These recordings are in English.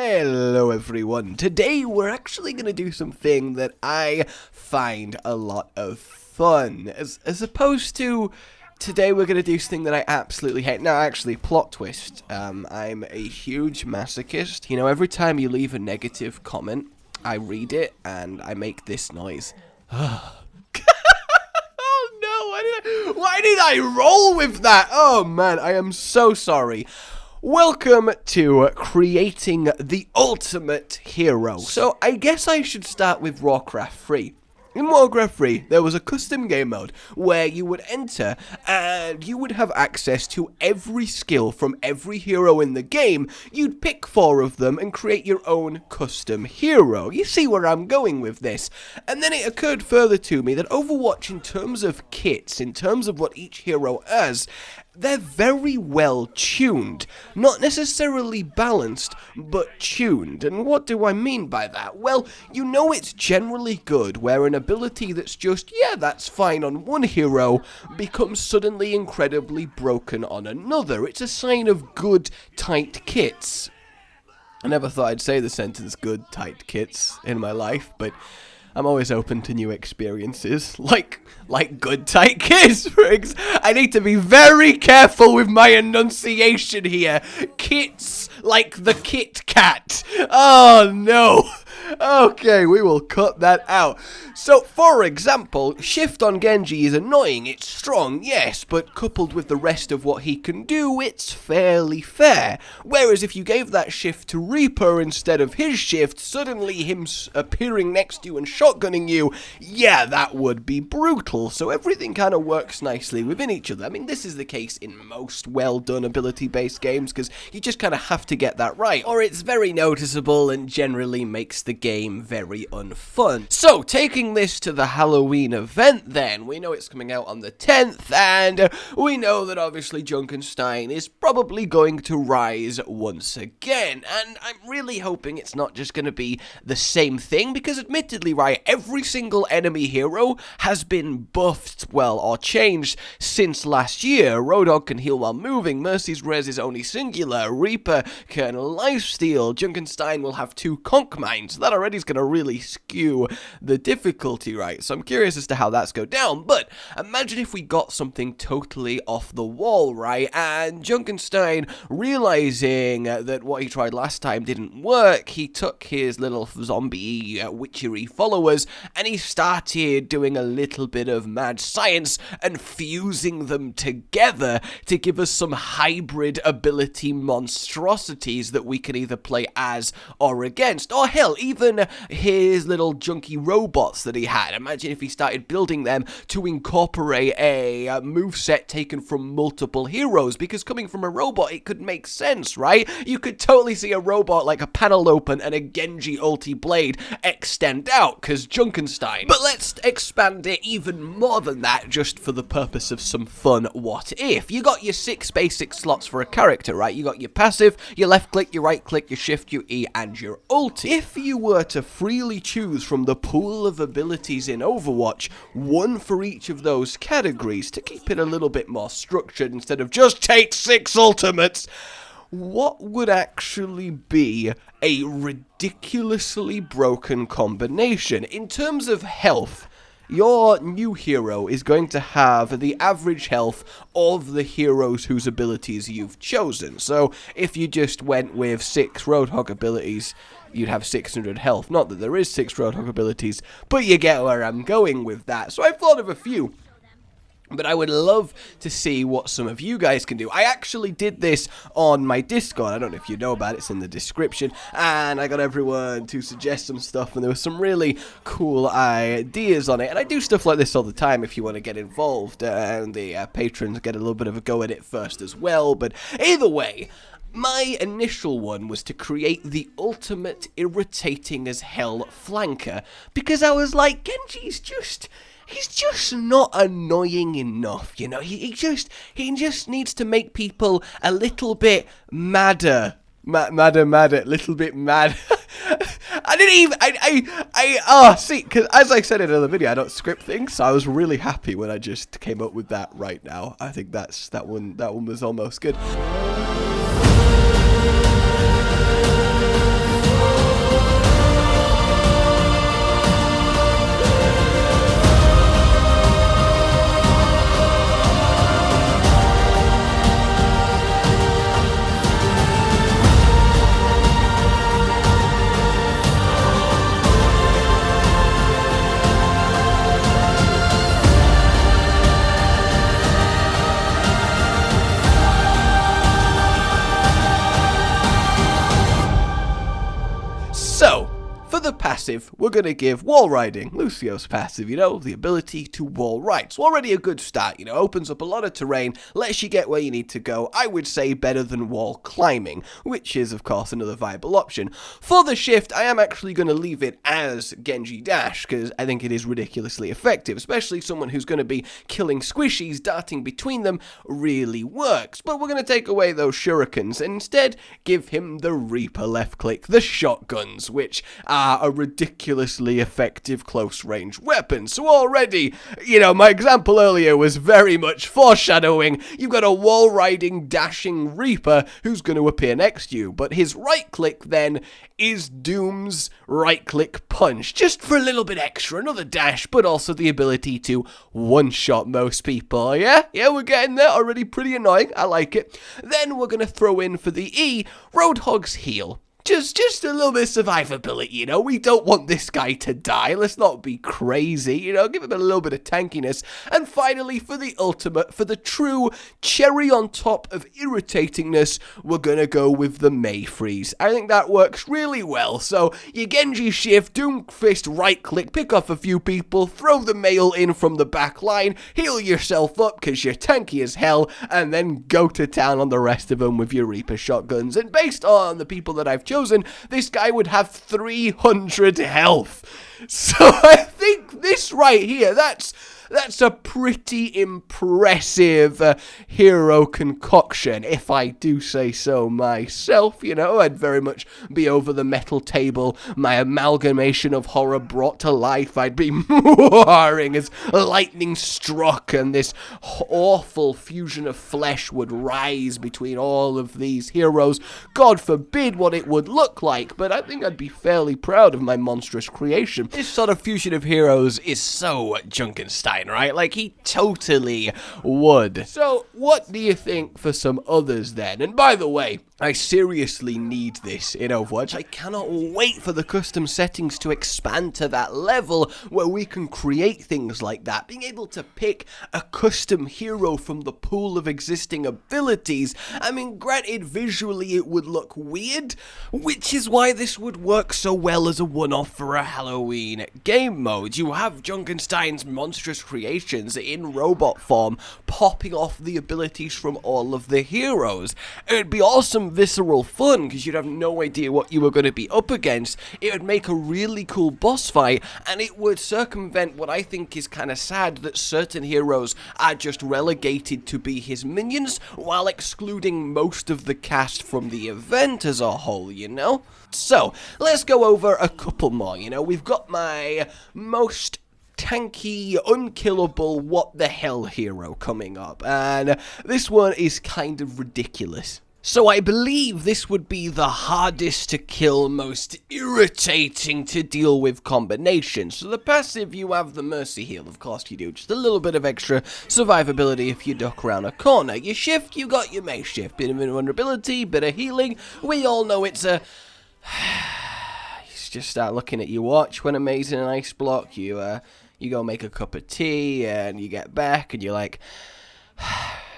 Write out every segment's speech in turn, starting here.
Hello everyone, today we're actually going to do something that I find a lot of fun, as opposed to today we're going to do something that I absolutely hate. Now actually, plot twist, I'm a huge masochist. You know, every time you leave a negative comment, I read it and I make this noise. Oh no, why did I roll with that? Oh man, I am so sorry. Welcome to creating the ultimate hero. So I guess I should start with Warcraft 3. In Warcraft 3, there was a custom game mode where you would enter and you would have access to every skill from every hero in the game. You'd pick 4 of them and create your own custom hero. You see where I'm going with this. And then it occurred further to me that Overwatch, in terms of kits, in terms of what each hero has, they're very well tuned. Not necessarily balanced, but tuned. And what do I mean by that? Well, you know it's generally good where an ability that's just, yeah, that's fine on one hero, becomes suddenly incredibly broken on another. It's a sign of good, tight kits. I never thought I'd say the sentence good, tight kits in my life, but I'm always open to new experiences, like good tight kits. I need to be very careful with my enunciation here. Kits like the Kit Kat. Oh no. Okay, we will cut that out. So, for example, Shift on Genji is annoying. It's strong, yes, but coupled with the rest of what he can do, it's fairly fair. Whereas if you gave that Shift to Reaper instead of his Shift, suddenly him appearing next to you and shotgunning you, yeah, that would be brutal. So everything kind of works nicely within each other. I mean, this is the case in most well-done ability-based games, because you just kind of have to get that right, or it's very noticeable and generally makes the game very unfun. So, taking this to the Halloween event then, we know it's coming out on the 10th, and we know that obviously Junkenstein is probably going to rise once again, and I'm really hoping it's not just going to be the same thing, because admittedly, right, every single enemy hero has been buffed, well, or changed since last year. Roadhog can heal while moving, Mercy's res is only singular, Reaper can lifesteal, Junkenstein will have 2 conch mines. That already is going to really skew the difficulty, right? So I'm curious as to how that's go down, but imagine if we got something totally off the wall, right? And Junkenstein, realizing that what he tried last time didn't work, he took his little zombie witchery followers and he started doing a little bit of mad science and fusing them together to give us some hybrid ability monstrosities that we can either play as or against, or hell, even his little junky robots that he had. Imagine if he started building them to incorporate a moveset taken from multiple heroes, because coming from a robot, it could make sense, right? You could totally see a robot like a panel open and a Genji ulti blade extend out, because Junkenstein. But let's expand it even more than that, just for the purpose of some fun what if. You got your 6 basic slots for a character, right? You got your passive, your left click, your right click, your shift, your E, and your ulti. If you were to freely choose from the pool of abilities in Overwatch, 1 for each of those categories, to keep it a little bit more structured instead of just take 6 ultimates, what would actually be a ridiculously broken combination? In terms of health, your new hero is going to have the average health of the heroes whose abilities you've chosen. So if you just went with 6 Roadhog abilities, you'd have 600 health. Not that there is 6 Roadhog abilities, but you get where I'm going with that. So I've thought of a few, but I would love to see what some of you guys can do. I actually did this on my Discord. I don't know if you know about it. It's in the description. And I got everyone to suggest some stuff, and there were some really cool ideas on it. And I do stuff like this all the time if you want to get involved. And the patrons get a little bit of a go at it first as well. But either way, my initial one was to create the ultimate irritating as hell flanker, because I was like, Genji's he's just not annoying enough, you know. He just needs to make people a little bit madder, little bit mad. I didn't even, see, because as I said in another video, I don't script things, so I was really happy when I just came up with that right now. I think that one was almost good. For the passive, we're going to give wall riding, Lucio's passive, you know, the ability to wall ride. It's already a good start, you know, opens up a lot of terrain, lets you get where you need to go. I would say better than wall climbing, which is, of course, another viable option. For the shift, I am actually going to leave it as Genji Dash, because I think it is ridiculously effective, especially someone who's going to be killing squishies, darting between them really works. But we're going to take away those shurikens and instead give him the Reaper left click, the shotguns, which are a ridiculously effective close range weapon. So already, you know, my example earlier was very much foreshadowing. You've got a wall riding, dashing Reaper who's going to appear next to you, but his right click then is Doom's right click punch, just for a little bit extra, another dash, but also the ability to one-shot most people. Yeah, we're getting there, already pretty annoying, I like it. Then we're going to throw in for the E, Roadhog's heal. Just a little bit of survivability, you know, we don't want this guy to die, let's not be crazy, you know, give him a little bit of tankiness. And finally, for the ultimate, for the true cherry on top of irritatingness, we're gonna go with the May Freeze. I think that works really well. So, you Genji shift, Doomfist right click, pick off a few people, throw the mail in from the back line, heal yourself up because you're tanky as hell, and then go to town on the rest of them with your Reaper shotguns. And based on the people that I've chosen, this guy would have 300 health. So I think this right here, that's a pretty impressive hero concoction, if I do say so myself. You know, I'd very much be over the metal table, my amalgamation of horror brought to life. I'd be roaring as lightning struck and this awful fusion of flesh would rise between all of these heroes. God forbid what it would look like, but I think I'd be fairly proud of my monstrous creation. This sort of fusion of heroes is so Junkenstein, right? Like, he totally would. So, what do you think for some others then? And by the way, I seriously need this in Overwatch. I cannot wait for the custom settings to expand to that level where we can create things like that. Being able to pick a custom hero from the pool of existing abilities. I mean, granted, visually it would look weird, which is why this would work so well as a one-off for a Halloween game mode. You have Junkenstein's monstrous creations in robot form popping off the abilities from all of the heroes. It'd be awesome visceral fun because you'd have no idea what you were going to be up against. It would make a really cool boss fight, and it would circumvent what I think is kind of sad, that certain heroes are just relegated to be his minions while excluding most of the cast from the event as a whole, you know? So, let's go over a couple more, you know? We've got my most tanky, unkillable, what the hell hero coming up, and this one is kind of ridiculous. So I believe this would be the hardest to kill, most irritating to deal with combination. So the passive, you have the Mercy Heal, of course you do, just a little bit of extra survivability if you duck around a corner. Your shift, you got your May shift, bit of invulnerability, bit of healing. We all know it's a... You just start looking at your watch when amazing an ice block, you go make a cup of tea, and you get back, and you're like...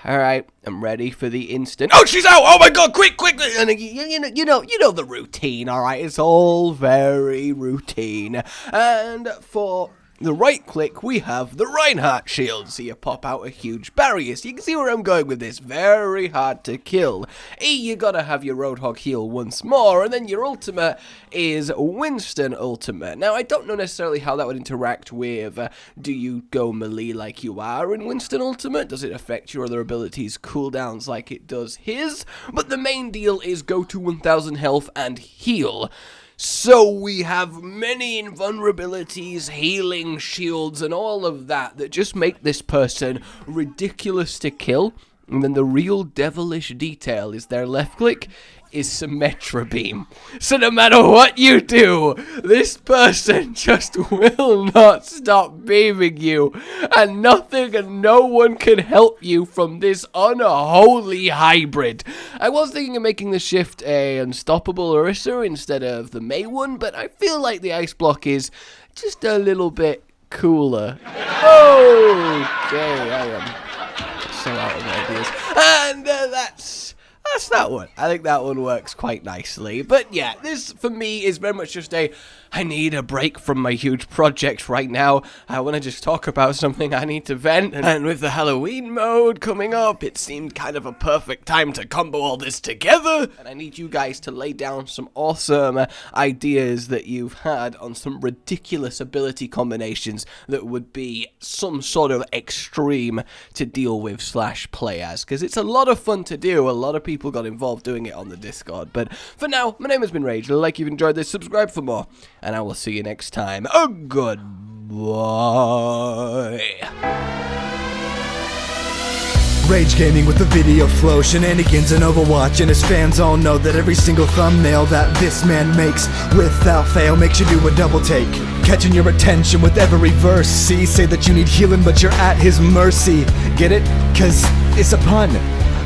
Alright, I'm ready for the instant. Oh, she's out! Oh my god, quick! And you know the routine, alright? It's all very routine. And for the right click, we have the Reinhardt shield. So you pop out a huge barrier. So you can see where I'm going with this. Very hard to kill. E, you gotta have your Roadhog heal once more. And then your ultimate is Winston ultimate. Now, I don't know necessarily how that would interact with, do you go melee like you are in Winston ultimate? Does it affect your other abilities' cooldowns like it does his? But the main deal is go to 1000 health and heal. So we have many invulnerabilities, healing, shields, and all of that just make this person ridiculous to kill. And then the real devilish detail is their left click is Symmetra Beam. So no matter what you do, this person just will not stop beaming you, and nothing and no one can help you from this unholy hybrid. I was thinking of making the shift a unstoppable Orisa instead of the May one, but I feel like the ice block is just a little bit cooler. Okay, I am so out of ideas. And That's that one. I think that one works quite nicely. But yeah, this for me is very much just I need a break from my huge project right now. I want to just talk about something I need to vent. And with the Halloween mode coming up, it seemed kind of a perfect time to combo all this together. And I need you guys to lay down some awesome ideas that you've had on some ridiculous ability combinations that would be some sort of extreme to deal with / play as. Because it's a lot of fun to do. A lot of people got involved doing it on the Discord. But for now, my name has been Rage. Like you've enjoyed this, subscribe for more. And I will see you next time. Oh, goodbye. Rage gaming with the video flow, shenanigans in Overwatch, and his fans all know that every single thumbnail that this man makes without fail makes you do a double take, catching your attention with every verse. See, say that you need healing, but you're at his mercy. Get it? 'Cause it's a pun.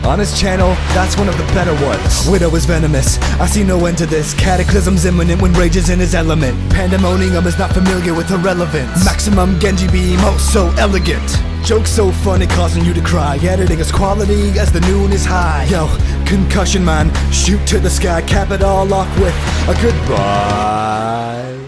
On his channel, that's one of the better ones. Widow is venomous, I see no end to this. Cataclysm's imminent when Rage is in his element. Pandemonium is not familiar with irrelevance. Maximum Genji beam, oh so elegant. Jokes so funny, causing you to cry. Editing is quality as the noon is high. Yo, concussion man, shoot to the sky. Cap it all off with a goodbye.